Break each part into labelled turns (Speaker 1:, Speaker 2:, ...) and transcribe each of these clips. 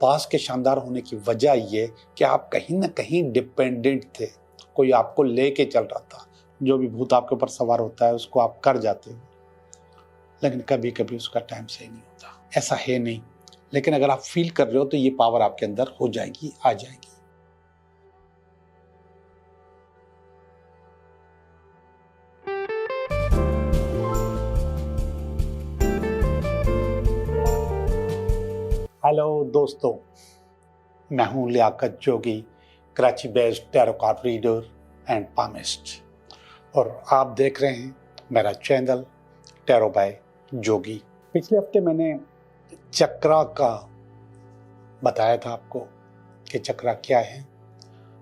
Speaker 1: पास के शानदार होने की वजह ये कि आप कहीं ना कहीं डिपेंडेंट थे, कोई आपको लेके चल रहा था। जो भी भूत आपके ऊपर सवार होता है उसको आप कर जाते हो, लेकिन कभी कभी उसका टाइम सही नहीं होता। ऐसा है नहीं, लेकिन अगर आप फील कर रहे हो तो ये पावर आपके अंदर हो जाएगी, आ जाएगी। हेलो दोस्तों, मैं हूं Liaquat Jogi, Karachi based tarot card reader and palmist, और आप देख रहे हैं मेरा चैनल टैरो बाय जोगी। पिछले हफ्ते मैंने चक्रा का बताया था आपको कि चक्रा क्या है,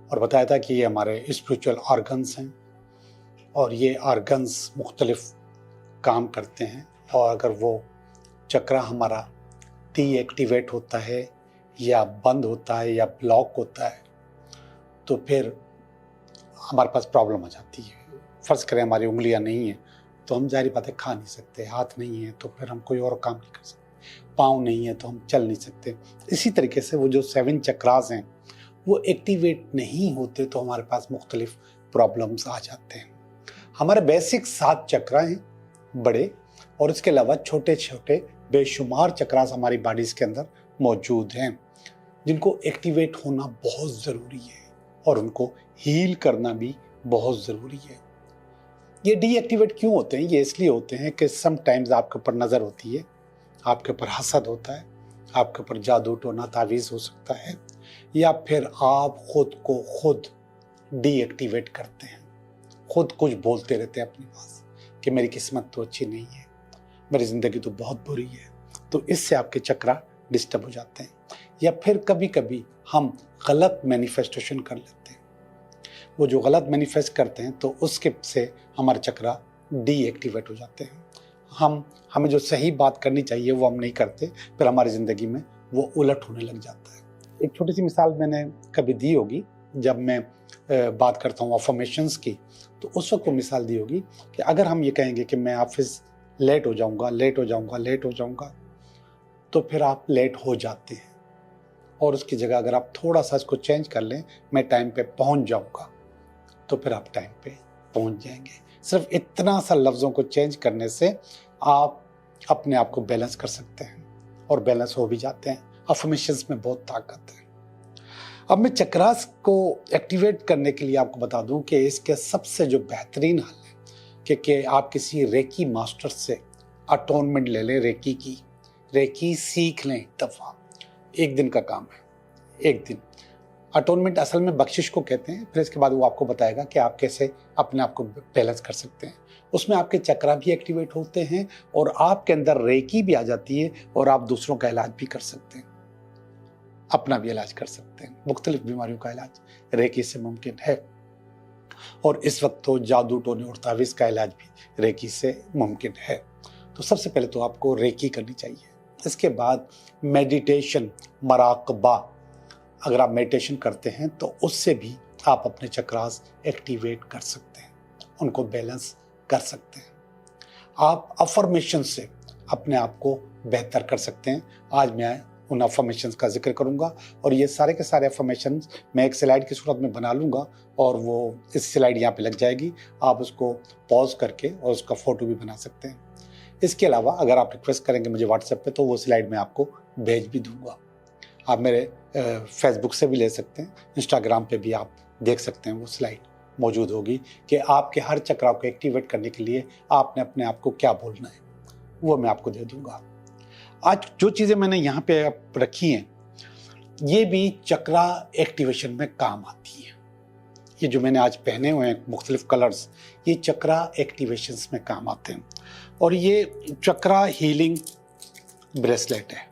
Speaker 1: और बताया था कि ये हमारे स्पिरिचुअल ऑर्गन्स हैं और ये ऑर्गन्स मुख्तलिफ काम करते हैं, और अगर वो चक्रा हमारा डीएक्टिवेट होता है या बंद होता है या ब्लॉक होता है तो फिर हमारे पास प्रॉब्लम आ जाती है। फ़र्ज़ करें हमारी उंगलियां नहीं हैं तो हम जाहिर बात है खा नहीं सकते, हाथ नहीं है तो फिर हम कोई और काम नहीं कर सकते, पाँव नहीं है तो हम चल नहीं सकते। इसी तरीके से वो जो 7 चक्रास हैं वो एक्टिवेट नहीं होते तो हमारे पास मुख्तलिफ प्रॉब्लम्स आ जाते हैं। हमारे बेसिक 7 चक्रा हैं बड़े, और इसके अलावा छोटे छोटे बेशुमार चक्रास हमारी बॉडीज के अंदर मौजूद हैं जिनको एक्टिवेट होना बहुत ज़रूरी है और उनको हील करना भी बहुत ज़रूरी है। ये डीएक्टिवेट क्यों होते हैं? ये इसलिए होते हैं कि समटाइम्स आपके ऊपर नज़र होती है, आपके ऊपर हसद होता है, आपके ऊपर जादू टोना तावीज़ हो सकता है, या फिर आप खुद को खुद डीएक्टिवेट करते हैं, खुद कुछ बोलते रहते हैं अपने पास कि मेरी किस्मत तो अच्छी नहीं है, मेरी ज़िंदगी तो बहुत बुरी है, तो इससे आपके चक्रा डिस्टर्ब हो जाते हैं। या फिर कभी कभी हम गलत मैनिफेस्टेशन कर लेते हैं, वो जो गलत मैनिफेस्ट करते हैं तो उसके से हमारे चक्रा डीएक्टिवेट हो जाते हैं। हमें जो सही बात करनी चाहिए वो हम नहीं करते, फिर हमारी ज़िंदगी में वो उलट होने लग जाता है। एक छोटी सी मिसाल मैंने कभी दी होगी, जब मैं बात करता हूँ अफर्मेशंस की, तो उस वक्त वो मिसाल दी होगी कि अगर हम ये कहेंगे कि मैं ऑफिस लेट हो जाऊंगा, तो फिर आप लेट हो जाते हैं, और उसकी जगह अगर आप थोड़ा सा इसको चेंज कर लें, मैं टाइम पे पहुंच जाऊंगा, तो फिर आप टाइम पे पहुंच जाएंगे। सिर्फ इतना सा लफ्ज़ों को चेंज करने से आप अपने आप को बैलेंस कर सकते हैं, और बैलेंस हो भी जाते हैं। अफर्मेशंस में बहुत ताकत है। अब मैं चक्रास को एक्टिवेट करने के लिए आपको बता दूं कि इसके सबसे जो बेहतरीन हल है कि आप किसी रेकी मास्टर से अटोनमेंट ले लें, रेकी सीख लें। एक दफ़ा, एक दिन का काम है, एक दिन। अटोनमेंट असल में बख्शिश को कहते हैं। फिर इसके बाद वो आपको बताएगा कि आप कैसे अपने आप को बैलेंस कर सकते हैं। उसमें आपके चक्रा भी एक्टिवेट होते हैं और आपके अंदर रेकी भी आ जाती है, और आप दूसरों का इलाज भी कर सकते हैं, अपना भी इलाज कर सकते हैं। मुख्तलिफ बीमारियों का इलाज रेकी से मुमकिन है, और इस वक्त तो जादू टोने और तावीज़ का इलाज भी रेकी से मुमकिन है। तो सबसे पहले तो आपको रेकी करनी चाहिए। इसके बाद मेडिटेशन, मराकबा, अगर आप मेडिटेशन करते हैं तो उससे भी आप अपने चक्रास एक्टिवेट कर सकते हैं, उनको बैलेंस कर सकते हैं। आप अफर्मेशन से अपने आप को बेहतर कर सकते हैं। आज मैं उन अफर्मेशंस का जिक्र करूंगा, और ये सारे के सारे अफर्मेशंस मैं एक स्लाइड की सूरत में बना लूंगा, और वो इस स्लाइड यहाँ पे लग जाएगी। आप उसको पॉज करके और उसका फ़ोटो भी बना सकते हैं। इसके अलावा अगर आप रिक्वेस्ट करेंगे मुझे व्हाट्सएप पे, तो वो स्लाइड मैं आपको भेज भी दूंगा। आप मेरे फेसबुक से भी ले सकते हैं, इंस्टाग्राम पे भी आप देख सकते हैं, वो स्लाइड मौजूद होगी कि आपके हर चक्राव को एक्टिवेट करने के लिए आपने अपने आप को क्या बोलना है, वो मैं आपको दे दूंगा। आज जो चीज़ें मैंने यहाँ पे रखी हैं ये भी चक्रा एक्टिवेशन में काम आती हैं। ये जो मैंने आज पहने हुए हैं मुख्तलिफ कलर्स, ये चक्रा एक्टिवेशंस में काम आते हैं। और ये चक्रा हीलिंग ब्रेसलेट है,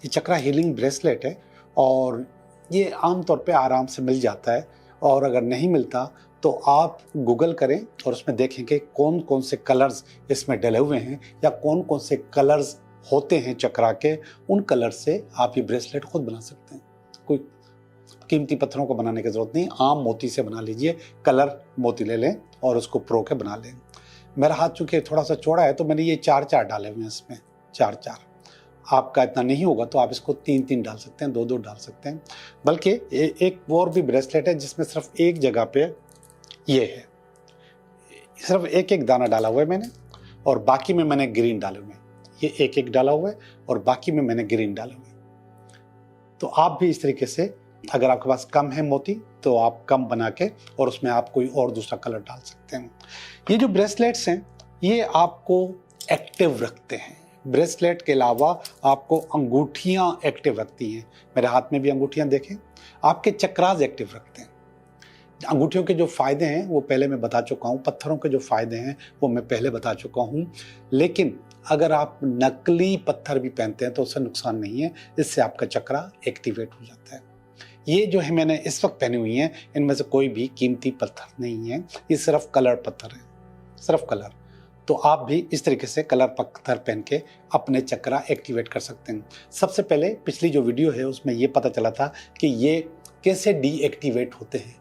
Speaker 1: ये चक्रा हीलिंग ब्रेसलेट है, और ये आमतौर पे आराम से मिल जाता है। और अगर नहीं मिलता तो आप गूगल करें और उसमें देखें कि कौन कौन से कलर्स इसमें डले हुए हैं, या कौन कौन से कलर्स होते हैं चक्रा के। उन कलर से आप ये ब्रेसलेट खुद बना सकते हैं। कोई कीमती पत्थरों को बनाने की ज़रूरत नहीं, आम मोती से बना लीजिए। कलर मोती ले लें और उसको प्रो के बना लें। मेरा हाथ चूँकि थोड़ा सा चौड़ा है तो मैंने ये 4 डाले हुए हैं इसमें, 4। आपका इतना नहीं होगा तो आप इसको 3-3 डाल सकते हैं, 2-2 डाल सकते हैं। बल्कि एक और भी ब्रेसलेट है जिसमें सिर्फ एक जगह पे ये है, सिर्फ एक एक दाना डाला हुआ है मैंने, और बाकी में मैंने ग्रीन डाले हुए हैं। ये एक एक डाला हुआ है और बाकी में मैंने ग्रीन डाले हुए हैं। तो आप भी इस तरीके से, अगर आपके पास कम है मोती तो आप कम बना के और उसमें आप कोई और दूसरा कलर डाल सकते हैं। ये जो ब्रेसलेट्स हैं ये आपको एक्टिव रखते हैं। ब्रेसलेट के अलावा आपको अंगूठियां एक्टिव रखती हैं। मेरे हाथ में भी अंगूठियां देखें, आपके चक्रास एक्टिव रखते हैं। अंगूठियों के जो फ़ायदे हैं वो पहले मैं बता चुका हूँ, पत्थरों के जो फ़ायदे हैं वो मैं पहले बता चुका हूँ। लेकिन अगर आप नकली पत्थर भी पहनते हैं तो उससे नुकसान नहीं है, इससे आपका चक्रा एक्टिवेट हो जाता है। ये जो है मैंने इस वक्त पहनी हुई हैं, इनमें से कोई भी कीमती पत्थर नहीं है, ये सिर्फ कलर पत्थर है, सिर्फ कलर। तो आप भी इस तरीके से कलर पत्थर पहन के अपने चक्रा एक्टिवेट कर सकते हैं। सबसे पहले पिछली जो वीडियो है उसमें ये पता चला था कि ये कैसे डीएक्टिवेट होते हैं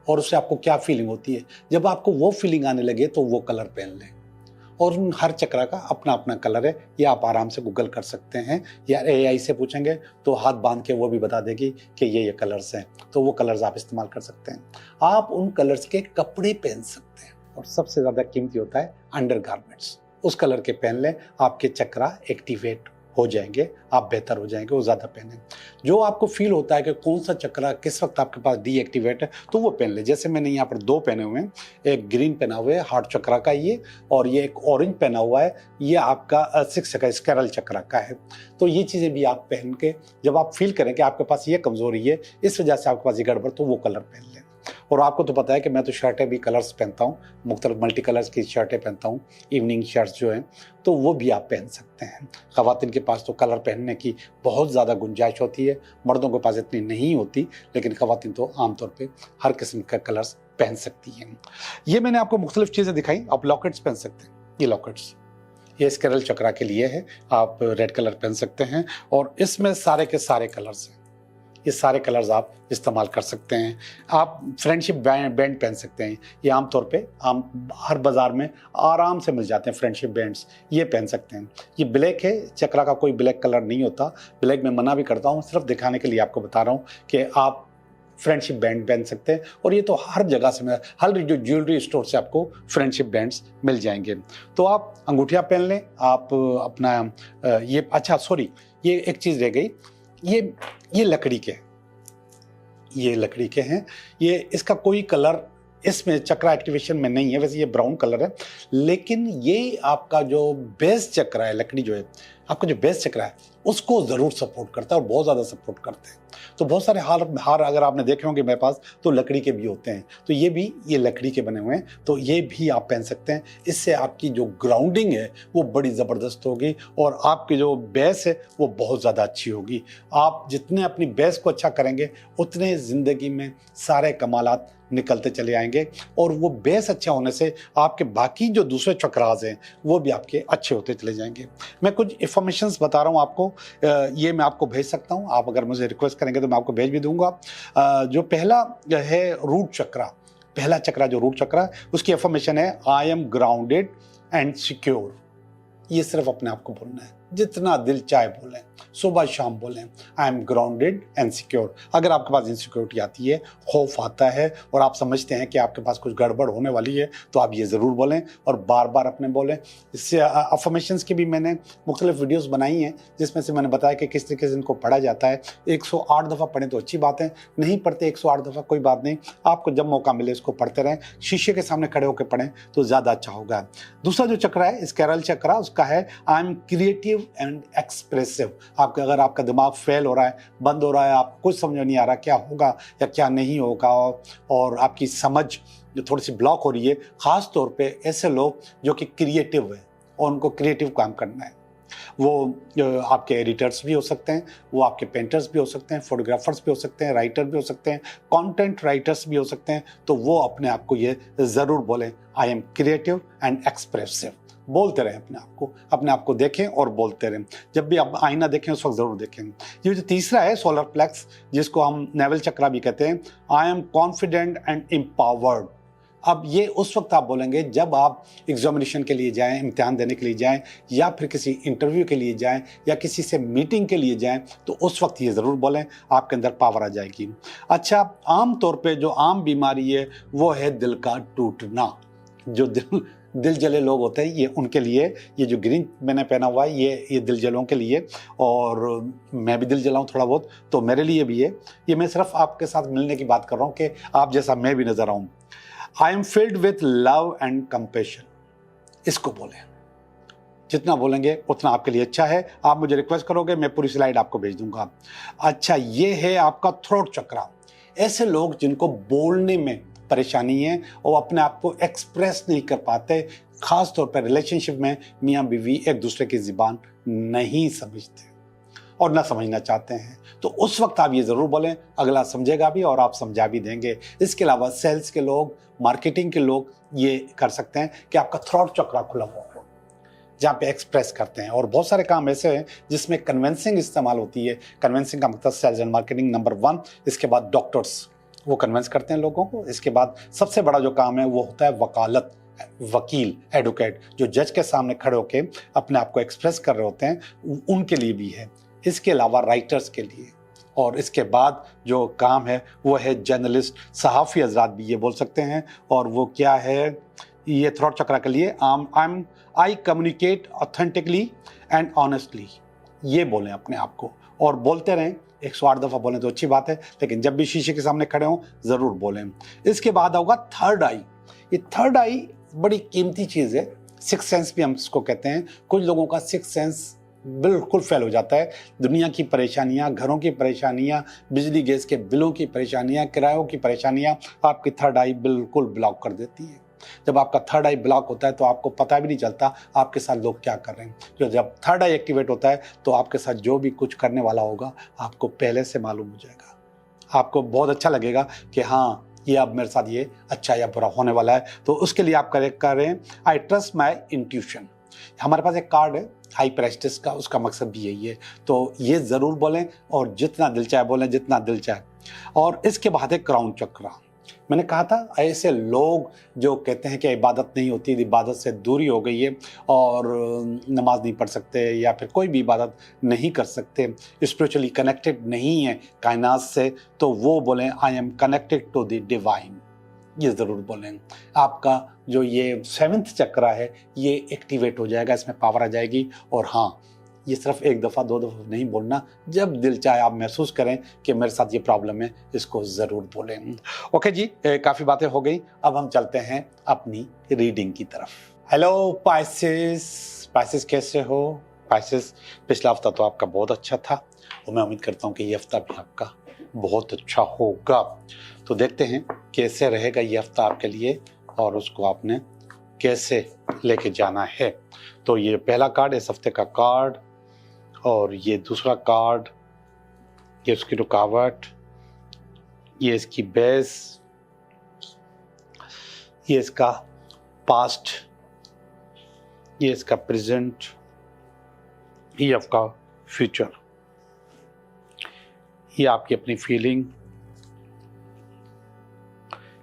Speaker 1: और उससे आपको क्या फीलिंग होती है। जब आपको वो फीलिंग आने लगे तो वो कलर पहन लें। और हर चक्रा का अपना अपना कलर है, ये आप आराम से गूगल कर सकते हैं या एआई से पूछेंगे तो हाथ बांध के वो भी बता देगी कि ये कलर्स हैं, तो वो कलर्स आप इस्तेमाल कर सकते हैं। आप उन कलर्स के कपड़े पहन सकते हैं और सबसे ज़्यादा कीमती होता है अंडरगारमेंट्स, उस कलर के पहन लें, आपके चक्रा एक्टिवेट हो जाएंगे, आप बेहतर हो जाएंगे, वो ज़्यादा पहने। जो आपको फील होता है कि कौन सा चक्रा किस वक्त आपके पास डीएक्टिवेट है तो वो पहन ले। जैसे मैंने यहाँ पर 2 पहने हुए हैं, एक ग्रीन पहना हुआ है हार्ट चक्रा का ये, और ये एक ऑरेंज पहना हुआ है, ये आपका 6 चक्रा स्कैरल चक्रा का है। तो ये चीज़ें भी आप पहन के जब आप फील करें कि आपके पास ये कमज़ोरी है, इस वजह से आपके पास ये गड़बड़, तो वो कलर पहन लें। और आपको तो पता है कि मैं तो शर्टें भी कलर्स पहनता हूँ, मुख्तलिफ मल्टी कलर्स की शर्टें पहनता हूँ, इवनिंग शर्ट्स जो हैं, तो वो भी आप पहन सकते हैं। ख़वातीन के पास तो कलर पहनने की बहुत ज़्यादा गुंजाइश होती है, मर्दों के पास इतनी नहीं होती, लेकिन ख़वातीन तो आमतौर पे हर किस्म का कलर्स पहन सकती हैं। ये मैंने आपको मुख्तलिफ चीज़ें दिखाई, आप लॉकेट्स पहन सकते हैं। ये लॉकेट्स ये स्कैरल चक्रा के लिए है, आप रेड कलर पहन सकते हैं और इसमें सारे के सारे कलर्स हैं, ये सारे कलर्स आप इस्तेमाल कर सकते हैं। आप फ्रेंडशिप बैंड पहन सकते हैं, ये आमतौर पे हम हर बाज़ार में आराम से मिल जाते हैं फ्रेंडशिप बैंड्स, ये पहन सकते हैं। ये ब्लैक है, चक्रा का कोई ब्लैक कलर नहीं होता, ब्लैक में मना भी करता हूँ, सिर्फ दिखाने के लिए आपको बता रहा हूँ कि आप फ्रेंडशिप बैंड पहन सकते हैं। और ये तो हर जगह से हर जो ज्वेलरी स्टोर से आपको फ्रेंडशिप बैंड्स मिल जाएंगे। तो आप अंगूठियाँ पहन लें, आप अपना ये अच्छा सॉरी ये एक चीज़ रह गई, ये लकड़ी के, ये लकड़ी के हैं, ये इसका कोई कलर इसमें चक्रा एक्टिवेशन में नहीं है, वैसे ये ब्राउन कलर है, लेकिन ये आपका जो बेस चक्रा है, लकड़ी जो है, आपका जो बेस चक्रा है उसको ज़रूर सपोर्ट करता है और बहुत ज़्यादा सपोर्ट करते हैं। तो बहुत सारे हार अगर आपने देखे होंगे मेरे पास तो लकड़ी के भी होते हैं, तो ये लकड़ी के बने हुए हैं, तो ये भी आप पहन सकते हैं। इससे आपकी जो ग्राउंडिंग है वो बड़ी ज़बरदस्त होगी और आपकी जो बेस है वो बहुत ज़्यादा अच्छी होगी। आप जितने अपनी बेस को अच्छा करेंगे उतने ज़िंदगी में सारे कमालात निकलते चले आएंगे और वो बेस अच्छा होने से आपके बाकी जो दूसरे चक्रास हैं वो भी आपके अच्छे होते चले जाएंगे। मैं कुछ इन्फॉर्मेशंस बता रहा हूँ आपको, ये मैं आपको भेज सकता हूँ, आप अगर मुझे रिक्वेस्ट करेंगे तो मैं आपको भेज भी दूंगा। जो पहला है रूट चक्रा, पहला चक्रा जो रूट चक्रा है उसकी इन्फॉर्मेशन है I am grounded and secure. ये सिर्फ अपने आप को बोलना है, जितना दिल चाहे बोलें, सुबह शाम बोलें, I M grounded and secure. अगर आपके पास इनसिक्योरिटी आती है, खौफ आता है और आप समझते हैं कि आपके पास कुछ गड़बड़ होने वाली है, तो आप ये ज़रूर बोलें और बार बार अपने बोलें। इससे अफर्मेशंस की भी मैंने मुख्तलिफ वीडियोस बनाई हैं जिसमें से मैंने बताया कि किस तरीके से इनको पढ़ा जाता है। 108 दफ़ा पढ़ें तो अच्छी बात है, नहीं पढ़ते 108 दफ़ा कोई बात नहीं, आपको जब मौका मिले इसको पढ़ते रहें, शीशे के सामने खड़े होकर पढ़ें तो ज़्यादा अच्छा होगा। दूसरा जो चक्रा है स्कैरल चक्रा, उसका है I am creative and expressive. आपका अगर आपका दिमाग फेल हो रहा है, बंद हो रहा है, आप कुछ समझ नहीं आ रहा क्या होगा या क्या नहीं होगा और आपकी समझ जो थोड़ी सी ब्लॉक हो रही है, ख़ास तौर पे ऐसे लोग जो कि क्रिएटिव है और उनको क्रिएटिव काम करना है, वो आपके एडिटर्स भी हो सकते हैं, वो आपके पेंटर्स भी हो सकते हैं, फोटोग्राफर्स भी हो सकते हैं, राइटर भी हो सकते हैं, कंटेंट राइटर्स भी हो सकते हैं, तो वो अपने आप को ये ज़रूर बोलें I M creative and expressive. बोलते रहें अपने आप को देखें और बोलते रहें। जब भी आप आईना देखें उस वक्त ज़रूर देखें। ये जो तीसरा है सोलर प्लेक्स, जिसको हम नेवल चक्रा भी कहते हैं, I am confident and empowered. अब ये उस वक्त आप बोलेंगे जब आप एग्जामिनेशन के लिए जाएं, इम्तिहान देने के लिए जाएं, या फिर किसी इंटरव्यू के लिए जाएं, या किसी से मीटिंग के लिए जाएं, तो उस वक्त ये ज़रूर बोलें, आपके अंदर पावर आ जाएगी। अच्छा, आम तौर पे जो आम बीमारी है वो है दिल का टूटना। जो दिल जले लोग होते हैं, ये उनके लिए ये जो ग्रीन मैंने पहना हुआ है ये दिल जलों के लिए, और मैं भी दिल जलाऊं थोड़ा बहुत, तो मेरे लिए भी है। ये मैं सिर्फ आपके साथ मिलने की बात कर रहा हूँ कि आप जैसा मैं भी नजर आऊं। I am filled with love and compassion, इसको बोलें। जितना बोलेंगे उतना आपके लिए अच्छा है। आप मुझे रिक्वेस्ट करोगे, मैं पूरी स्लाइड आपको भेज दूंगा। अच्छा, ये है आपका थ्रोट चक्रा। ऐसे लोग जिनको बोलने में परेशानी है और अपने आप को एक्सप्रेस नहीं कर पाते, खास तौर पर रिलेशनशिप में मियाँ बीवी एक दूसरे की ज़ुबान नहीं समझते और ना समझना चाहते हैं, तो उस वक्त आप ये ज़रूर बोलें, अगला समझेगा भी और आप समझा भी देंगे। इसके अलावा सेल्स के लोग, मार्केटिंग के लोग ये कर सकते हैं कि आपका थ्रोट चक्रा खुला हुआ हो, जहाँ पे एक्सप्रेस करते हैं। और बहुत सारे काम ऐसे हैं जिसमें कन्विंसिंग इस्तेमाल होती है। कन्विंसिंग का मतलब सेल्स एंड मार्केटिंग नंबर 1। इसके बाद डॉक्टर्स, वो कन्विंस करते हैं लोगों को। इसके बाद सबसे बड़ा जो काम है वो होता है वकालत, वकील, एडवोकेट, जो जज के सामने खड़े होकर अपने आप को एक्सप्रेस कर रहे होते हैं, उनके लिए भी है। इसके अलावा राइटर्स के लिए। और इसके बाद जो काम है वो है जर्नलिस्ट, सहाफ़ी हजरात भी ये बोल सकते हैं। और वो क्या है, ये थ्रोट चक्रा के लिए I communicate authentically and honestly, ये बोलें अपने आप को, और बोलते रहें। 108 दफ़ा बोलें तो अच्छी बात है, लेकिन जब भी शीशे के सामने खड़े हों ज़रूर बोलें। इसके बाद होगा थर्ड आई। ये थर्ड आई बड़ी कीमती चीज़ है, सिक्स सेंस भी हम इसको कहते हैं। कुछ लोगों का सिक्स सेंस बिल्कुल फेल हो जाता है। दुनिया की परेशानियां, घरों की परेशानियां, बिजली गैस के बिलों की परेशानियां, किरायों की परेशानियां आपकी थर्ड आई बिल्कुल ब्लॉक कर देती है। जब आपका थर्ड आई ब्लॉक होता है तो आपको पता भी नहीं चलता आपके साथ लोग क्या कर रहे हैं। जो जब थर्ड आई एक्टिवेट होता है तो आपके साथ जो भी कुछ करने वाला होगा आपको पहले से मालूम हो जाएगा। आपको बहुत अच्छा लगेगा कि हाँ, ये अब मेरे साथ ये अच्छा या बुरा होने वाला है। तो उसके लिए आप करें आई ट्रस्ट माई इंट्यूशन। हमारे पास एक कार्ड है हाई प्रेस्टिस का, उसका मकसद भी यही है। तो ये ज़रूर बोलें और जितना दिल चाहे बोलें, जितना दिल चाहे। और इसके बाद है क्राउन चक्रा। मैंने कहा था ऐसे लोग जो कहते हैं कि इबादत नहीं होती, इबादत से दूरी हो गई है और नमाज नहीं पढ़ सकते या फिर कोई भी इबादत नहीं कर सकते, स्पिरिचुअली कनेक्टेड नहीं है कायनात से, तो वो बोलें I am connected to the divine. ये ज़रूर बोलें। आपका जो ये 7th चक्रा है ये एक्टिवेट हो जाएगा, इसमें पावर आ जाएगी। और हाँ, ये सिर्फ एक दफ़ा 2 दफ़ा नहीं बोलना, जब दिल चाहे आप महसूस करें कि मेरे साथ ये प्रॉब्लम है, इसको ज़रूर बोलें। ओके जी, काफ़ी बातें हो गई, अब हम चलते हैं अपनी रीडिंग की तरफ। हेलो पाइसेस, पाइसेस कैसे हो? पाइसेस, पिछला हफ्ता तो आपका बहुत अच्छा था और मैं उम्मीद करता हूँ कि ये हफ्ता भी आपका बहुत अच्छा होगा। तो देखते हैं कैसे रहेगा ये हफ्ता आपके लिए और उसको आपने कैसे लेके जाना है। तो ये पहला कार्ड इस हफ्ते का कार्ड, और ये दूसरा कार्ड, ये उसकी रुकावट, ये इसकी बेस, ये इसका पास्ट, ये इसका प्रेजेंट, ये आपका फ्यूचर, ये आपकी अपनी फीलिंग,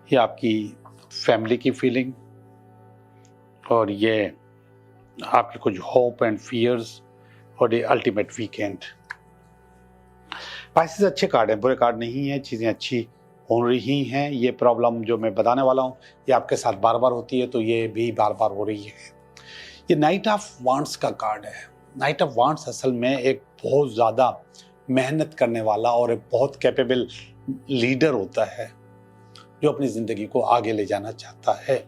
Speaker 1: ये आपकी फैमिली की फीलिंग, और ये आपके कुछ होप एंड फियर्स, और ये अल्टीमेट वीकेंड। पाइसेस अच्छे कार्ड हैं, बुरे कार्ड नहीं है, चीज़ें अच्छी हो रही हैं। ये प्रॉब्लम जो मैं बताने वाला हूँ ये आपके साथ बार बार होती है, तो ये भी बार बार हो रही है। ये नाइट ऑफ वांड्स का कार्ड है। नाइट ऑफ वांड्स असल में एक बहुत ज़्यादा मेहनत करने वाला और एक बहुत कैपेबल लीडर होता है जो अपनी ज़िंदगी को आगे ले जाना चाहता है,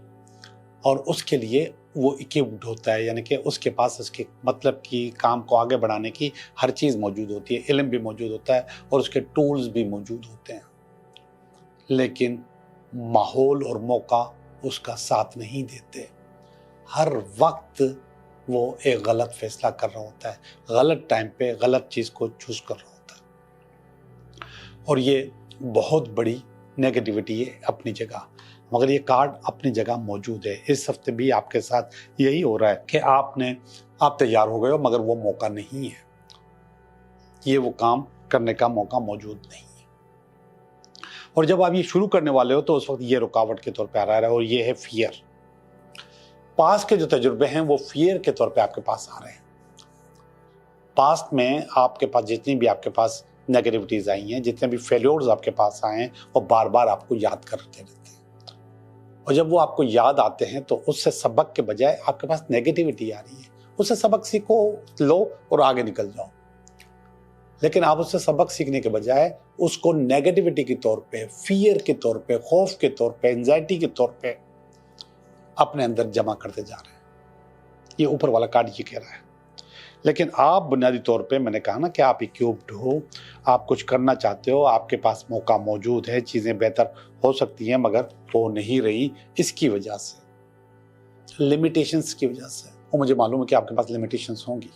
Speaker 1: और उसके लिए वो इक्विप्ड होता है, यानी कि उसके पास उसके मतलब की काम को आगे बढ़ाने की हर चीज़ मौजूद होती है, इल्म भी मौजूद होता है और उसके टूल्स भी मौजूद होते हैं, लेकिन माहौल और मौका उसका साथ नहीं देते। हर वक्त वो एक गलत फैसला कर रहा होता है, गलत टाइम पे गलत चीज़ को चूज़ कर रहा होता है, और ये बहुत बड़ी नेगेटिविटी है अपनी जगह, मगर ये कार्ड अपनी जगह मौजूद है। इस हफ्ते भी आपके साथ यही हो रहा है कि आप तैयार हो गए हो, मगर वो मौका नहीं है, ये वो काम करने का मौका मौजूद नहीं है। और जब आप ये शुरू करने वाले हो तो उस वक्त ये रुकावट के तौर पे आ रहा है, और ये है फियर। पास्ट के जो तजुर्बे हैं वो फियर के तौर पे आपके पास आ रहे हैं। पास्ट में आपके पास जितनी भी आपके पास नेगेटिविटीज आई हैं, जितने भी फेल्योर्स आपके पास आए हैं, वो बार बार आपको याद करते रहते हैं। और जब वो आपको याद आते हैं तो उससे सबक के बजाय आपके पास नेगेटिविटी आ रही है। उससे सबक सीखो, लो और आगे निकल जाओ। लेकिन आप उससे सबक सीखने के बजाय उसको नेगेटिविटी के तौर पे, फियर के तौर पे, खौफ के तौर पे, एंजाइटी के तौर पे अपने अंदर जमा करते जा रहे हैं। ये ऊपर वाला कार्ड ये कह रहा है। लेकिन आप बुनियादी तौर पे, मैंने कहा ना कि आप इक्विप्ड हो, आप कुछ करना चाहते हो, आपके पास मौका मौजूद है, चीज़ें बेहतर हो सकती हैं, मगर हो नहीं रही इसकी वजह से, लिमिटेशंस की वजह से। और मुझे मालूम है कि आपके पास लिमिटेशंस होंगी,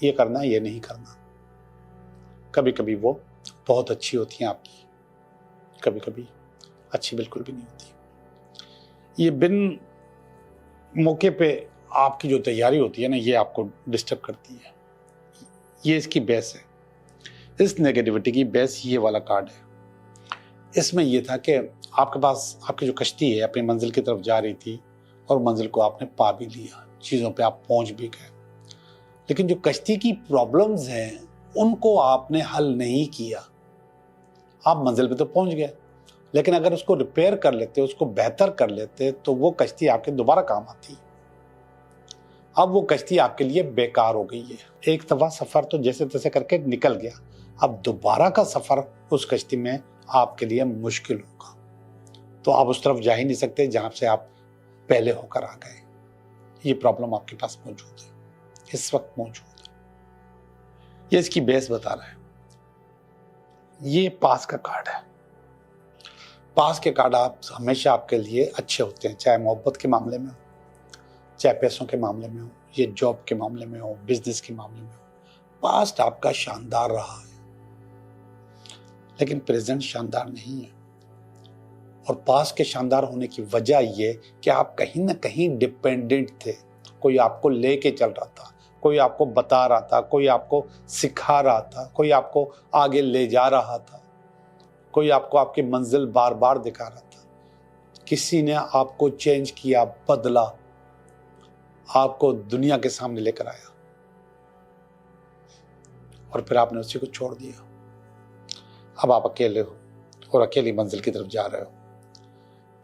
Speaker 1: ये करना ये नहीं करना। कभी कभी वो बहुत अच्छी होती हैं आपकी, कभी कभी अच्छी बिल्कुल भी नहीं होती। ये बिन मौके पे आपकी जो तैयारी होती है ना, ये आपको डिस्टर्ब करती है। ये इसकी बेस है, इस नेगेटिविटी की बेस ये वाला कार्ड है। इसमें ये था कि आपके पास आपकी जो कश्ती है अपनी मंजिल की तरफ जा रही थी, और मंजिल को आपने पा भी लिया, चीज़ों पे आप पहुंच भी गए। लेकिन जो कश्ती की प्रॉब्लम्स हैं उनको आपने हल नहीं किया। आप मंजिल पे तो पहुंच गए, लेकिन अगर उसको रिपेयर कर लेते, उसको बेहतर कर लेते, तो वो कश्ती आपके दोबारा काम आती। अब वो कश्ती आपके लिए बेकार हो गई है। एक दफा सफर तो जैसे तैसे करके निकल गया, अब दोबारा का सफर उस कश्ती में आपके लिए मुश्किल होगा। तो आप उस तरफ जा ही नहीं सकते जहां से आप पहले होकर आ गए। ये प्रॉब्लम आपके पास मौजूद है, इस वक्त मौजूद है। ये इसकी बेस बता रहा है। ये पास का कार्ड है। पास के कार्ड आप हमेशा आपके लिए अच्छे होते हैं, चाहे मोहब्बत के मामले में हो, चाहे पैसों के मामले में हो, ये जॉब के मामले में हो, बिजनेस के मामले में हो। पास्ट आपका शानदार रहा है, लेकिन प्रेजेंट शानदार नहीं है। और पास्ट के शानदार होने की वजह ये कि आप कहीं ना कहीं डिपेंडेंट थे। कोई आपको लेके चल रहा था, कोई आपको बता रहा था, कोई आपको सिखा रहा था, कोई आपको आगे ले जा रहा था, कोई आपको आपकी मंजिल बार बार दिखा रहा था। किसी ने आपको चेंज किया, बदला, आपको दुनिया के सामने लेकर आया, और फिर आपने उसी को छोड़ दिया। अब आप अकेले हो और अकेली मंजिल की तरफ जा रहे हो।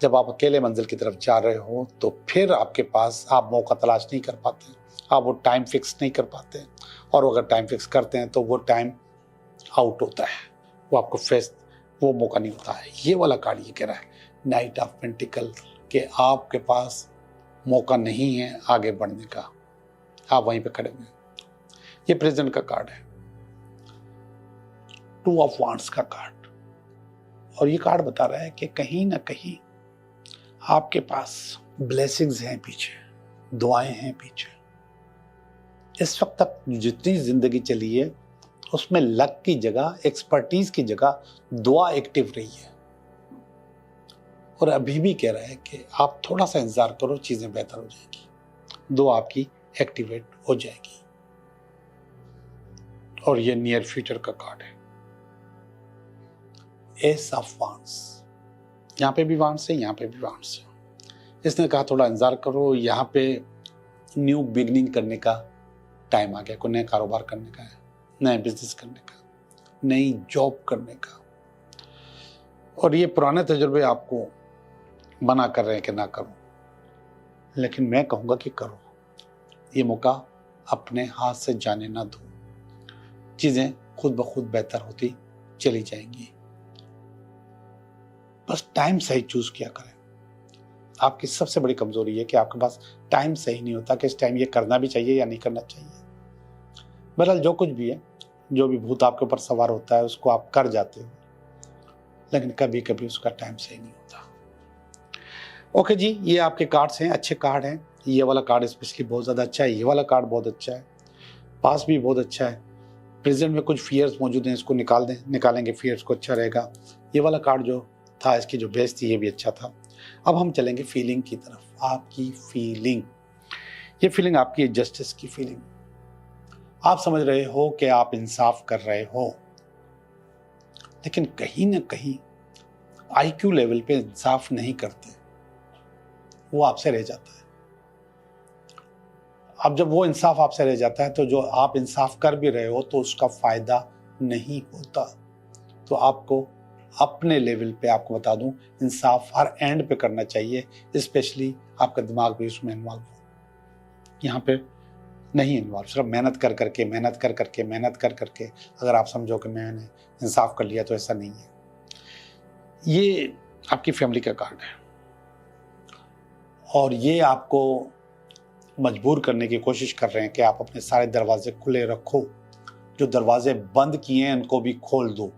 Speaker 1: जब आप अकेले मंजिल की तरफ जा रहे हो तो फिर आपके पास आप मौका तलाश नहीं कर पाते, आप वो टाइम फिक्स नहीं कर पाते, और अगर टाइम फिक्स करते हैं तो वो टाइम आउट होता है, वो आपको वो मौका नहीं होता है। ये वाला कार्ड ये कह रहा है, नाइट ऑफ पेंटिकल, कि आपके पास मौका नहीं है आगे बढ़ने का, आप वहीं पे खड़े हुए। ये प्रेजेंट का कार्ड है, टू ऑफ वांड्स का कार्ड। और ये कार्ड बता रहा है कि कहीं ना कहीं आपके पास ब्लेसिंग्स हैं पीछे, दुआएं हैं पीछे। इस वक्त तक जितनी जिंदगी चली है उसमें लक की जगह, एक्सपर्टीज की जगह दुआ एक्टिव रही है। और अभी भी कह रहा है कि आप थोड़ा सा इंतजार करो, चीजें बेहतर हो जाएगी, दुआ आपकी एक्टिवेट हो जाएगी। और ये नियर फ्यूचर का कार्ड है, एस ऑफ वांड्स। यहाँ पे भी वांड्स है, यहाँ पे भी वांड्स है। इसने कहा थोड़ा इंतजार करो, यहाँ पे न्यू बिगनिंग करने का टाइम आ गया, कोई नया कारोबार करने का है, नया बिजनेस करने का, नई जॉब करने का। और ये पुराने तजुर्बे आपको मना कर रहे हैं कि ना करो, लेकिन मैं कहूँगा कि करो। ये मौका अपने हाथ से जाने ना दो, चीज़ें खुद ब खुद बेहतर होती चली जाएंगी। बस टाइम सही चूज किया करें। आपकी सबसे बड़ी कमजोरी है कि आपके पास टाइम सही नहीं होता कि इस टाइम ये करना भी चाहिए या नहीं करना चाहिए। बहरहाल जो कुछ भी है, जो भी भूत आपके ऊपर सवार होता है उसको आप कर जाते हो, लेकिन कभी कभी उसका टाइम सही नहीं होता। ओके जी, ये आपके कार्ड्स हैं, अच्छे कार्ड हैं। ये वाला कार्ड स्पेशली बहुत ज़्यादा अच्छा है, ये वाला कार्ड बहुत अच्छा है, पास भी बहुत अच्छा है। प्रेजेंट में कुछ फियर्स मौजूद हैं, इसको निकालेंगे फियर्स को, अच्छा रहेगा। ये वाला कार्ड जो था, इसकी जो बेस थी, ये भी अच्छा था। अब हम चलेंगे फीलिंग की तरफ। आपकी फीलिंग, ये फीलिंग आपकी है जस्टिस की फीलिंग। आप समझ रहे हो कि आप इंसाफ कर रहे हो, लेकिन कहीं ना कहीं आईक्यू लेवल पे इंसाफ नहीं करते, वो आपसे रह जाता है। अब जब वो इंसाफ आपसे रह जाता है तो जो आप इंसाफ कर भी रहे हो तो उसका फायदा नहीं होता। तो आपको अपने लेवल पे, आपको बता दूं, इंसाफ हर एंड पे करना चाहिए, स्पेशली आपका दिमाग भी उसमें इन्वॉल्व हो। यहाँ पे नहीं इन्वॉल्व, सिर्फ मेहनत कर करके अगर आप समझो कि मैंने इंसाफ कर लिया, तो ऐसा नहीं है। ये आपकी फैमिली का कार्ड है और ये आपको मजबूर करने की कोशिश कर रहे हैं कि आप अपने सारे दरवाजे खुले रखो, जो दरवाजे बंद किए हैं उनको भी खोल दो,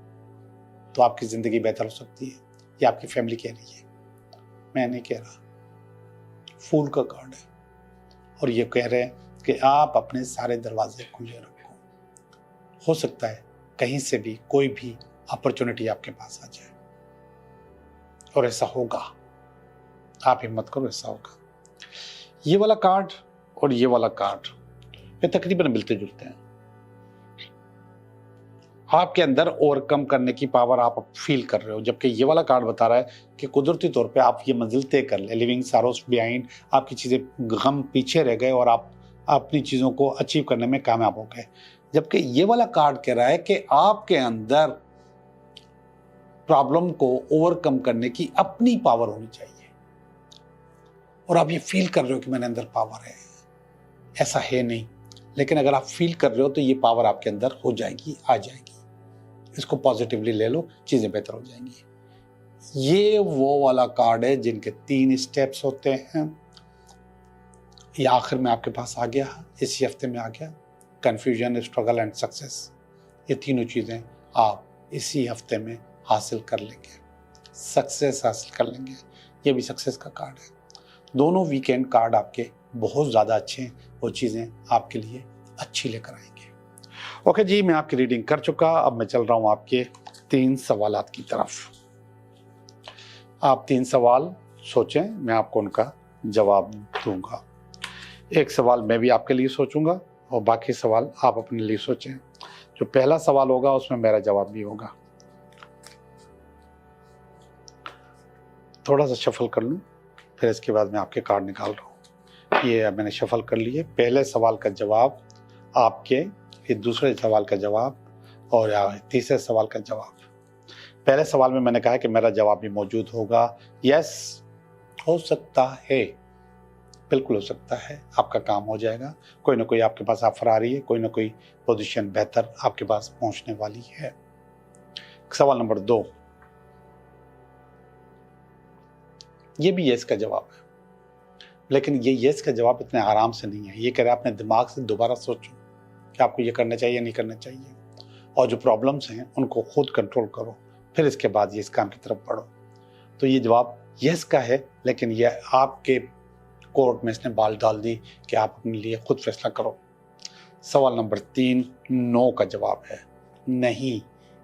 Speaker 1: तो आपकी ज़िंदगी बेहतर हो सकती है। ये आपकी फैमिली कह रही है, मैं नहीं कह रहा। फूल का कार्ड है और ये कह रहे हैं कि आप अपने सारे दरवाजे खुले रखो। हो सकता है कहीं से भी कोई भी अपॉर्चुनिटी आपके पास आ जाए, और ऐसा होगा। आप हिम्मत करो, ऐसा होगा। ये वाला कार्ड और ये वाला कार्ड ये तकरीबन मिलते जुलते हैं। आपके अंदर ओवरकम करने की पावर आप फील कर रहे हो, जबकि ये वाला कार्ड बता रहा है कि कुदरती तौर पे आप ये मंजिल तय कर ले, लिविंग सारोस बिहाइंड, आपकी चीज़ें, गम पीछे रह गए और आप अपनी चीज़ों को अचीव करने में कामयाब हो गए। जबकि ये वाला कार्ड कह रहा है कि आपके अंदर प्रॉब्लम को ओवरकम करने की अपनी पावर होनी चाहिए, और आप ये फील कर रहे हो कि मेरे अंदर पावर है। ऐसा है नहीं, लेकिन अगर आप फील कर रहे हो तो ये पावर आपके अंदर हो जाएगी, आ जाएगी। इसको पॉजिटिवली ले लो, चीज़ें बेहतर हो जाएंगी। ये वो वाला कार्ड है जिनके 3 स्टेप्स होते हैं। ये आखिर में आपके पास आ गया, इसी हफ्ते में आ गया। कन्फ्यूजन, स्ट्रगल एंड सक्सेस, ये तीनों चीज़ें आप इसी हफ्ते में हासिल कर लेंगे, सक्सेस हासिल कर लेंगे। ये भी सक्सेस का कार्ड है। दोनों वीकेंड कार्ड आपके बहुत ज़्यादा अच्छे हैं, वो चीज़ें आपके लिए अच्छी लेकर आएंगे। ओके जी, मैं आपकी रीडिंग कर चुका। अब मैं चल रहा हूँ आपके 3 सवालात की तरफ। आप 3 सवाल सोचें, मैं आपको उनका जवाब दूंगा। एक सवाल मैं भी आपके लिए सोचूंगा और बाकी सवाल आप अपने लिए सोचें। जो पहला सवाल होगा उसमें मेरा जवाब भी होगा। थोड़ा सा शफल कर लूँ, फिर इसके बाद मैं आपके कार्ड निकाल रहा हूँ। ये मैंने शफल कर लिए। पहले सवाल का जवाब आपके, फिर दूसरे सवाल का जवाब और तीसरे सवाल का जवाब। पहले सवाल में मैंने कहा कि मेरा जवाब भी मौजूद होगा। यस, हो सकता है, बिल्कुल हो सकता है, आपका काम हो जाएगा। कोई ना कोई आपके पास ऑफर आ रही है, कोई ना कोई पोजीशन बेहतर आपके पास पहुंचने वाली है। सवाल नंबर 2, ये भी यस का जवाब है, लेकिन ये यस का जवाब इतने आराम से नहीं है। ये कह रहा है अपने दिमाग से दोबारा सोचो कि आपको ये करना चाहिए, नहीं करना चाहिए, और जो प्रॉब्लम्स हैं उनको खुद कंट्रोल करो, फिर इसके बाद ये इस काम की तरफ बढ़ो। तो ये जवाब यस का है, लेकिन ये आपके कोर्ट में इसने बाल डाल दी कि आप अपने लिए खुद फैसला करो। सवाल नंबर 3, नो का जवाब है। नहीं,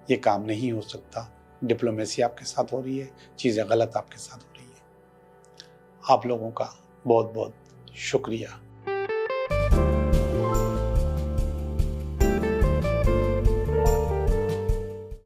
Speaker 1: ये काम नहीं हो सकता। डिप्लोमेसी आपके साथ हो रही है, चीज़ें गलत आपके साथ हो रही है। आप लोगों का बहुत बहुत शुक्रिया।